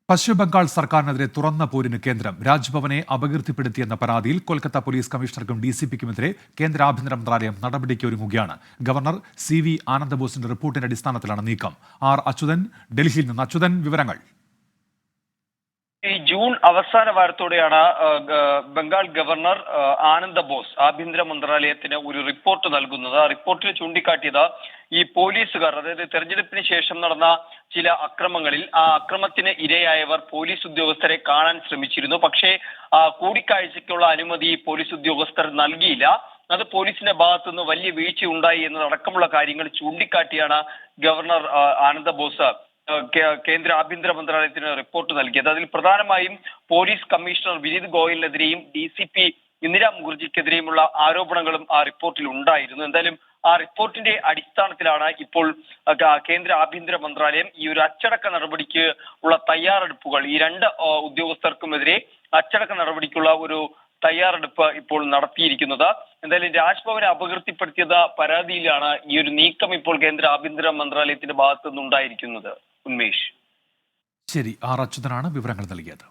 പശ്ചിമബംഗാൾ സർക്കാരിനെതിരെ തുറന്ന പോരിന് കേന്ദ്രം. രാജ്ഭവനെ അപകീർത്തിപ്പെടുത്തിയെന്ന പരാതിയിൽ കൊൽക്കത്ത പോലീസ് കമ്മീഷണർക്കും ഡിസിപിക്കുമെതിരെ കേന്ദ്ര ആഭ്യന്തര മന്ത്രാലയം നടപടിക്ക് ഒരുങ്ങുകയാണ്. ഗവർണർ CV ആനന്ദബോസിന്റെ റിപ്പോർട്ടിന്റെ അടിസ്ഥാനത്തിലാണ് നീക്കം. അച്യുതൻ ഡൽഹിയിൽ നിന്ന്. അച്യുതൻ, വിവരങ്ങൾ. ഈ ജൂൺ അവസാന വാരത്തോടെയാണ് ബംഗാൾ ഗവർണർ ആനന്ദ ബോസ് ആഭ്യന്തര മന്ത്രാലയത്തിന് ഒരു റിപ്പോർട്ട് നൽകുന്നത്. ആ റിപ്പോർട്ടിൽ ചൂണ്ടിക്കാട്ടിയത് ഈ പോലീസുകാർ, അതായത് തെരഞ്ഞെടുപ്പിന് ശേഷം നടന്ന ചില അക്രമങ്ങളിൽ ആ അക്രമത്തിന് ഇരയായവർ പോലീസ് ഉദ്യോഗസ്ഥരെ കാണാൻ ശ്രമിച്ചിരുന്നു. പക്ഷേ കൂടിക്കാഴ്ചയ്ക്കുള്ള അനുമതി പോലീസ് ഉദ്യോഗസ്ഥർ നൽകിയില്ല. അത് പോലീസിന്റെ ഭാഗത്തുനിന്ന് വലിയ വീഴ്ച ഉണ്ടായി എന്നതടക്കമുള്ള കാര്യങ്ങൾ ചൂണ്ടിക്കാട്ടിയാണ് ഗവർണർ ആനന്ദ ബോസ് കേന്ദ്ര ആഭ്യന്തര മന്ത്രാലയത്തിന് റിപ്പോർട്ട് നൽകിയത്. അതിൽ പ്രധാനമായും പോലീസ് കമ്മീഷണർ വിനീത് ഗോയലിനെതിരെയും DCP ഇന്ദിരാ മുഖർജിക്കെതിരെയുമുള്ള ആരോപണങ്ങളും ആ റിപ്പോർട്ടിൽ ഉണ്ടായിരുന്നു. എന്തായാലും ആ റിപ്പോർട്ടിന്റെ അടിസ്ഥാനത്തിലാണ് ഇപ്പോൾ കേന്ദ്ര ആഭ്യന്തര മന്ത്രാലയം ഈ ഒരു അച്ചടക്ക നടപടിക്ക് ഉള്ള തയ്യാറെടുപ്പുകൾ, ഈ രണ്ട് ഉദ്യോഗസ്ഥർക്കുമെതിരെ അച്ചടക്ക നടപടിക്കുള്ള ഒരു തയ്യാറെടുപ്പ് ഇപ്പോൾ നടത്തിയിരിക്കുന്നത്. എന്തായാലും രാജ്ഭവനെ അപകീർത്തിപ്പെടുത്തിയത് പരാതിയിലാണ് ഈ ഒരു നീക്കം ഇപ്പോൾ കേന്ദ്ര ആഭ്യന്തര മന്ത്രാലയത്തിന്റെ ഭാഗത്തു നിന്നുണ്ടായിരിക്കുന്നത്. ഉന്മേഷ്. ശരി, അച്യുതനാണ് വിവരങ്ങൾ നൽകിയത്.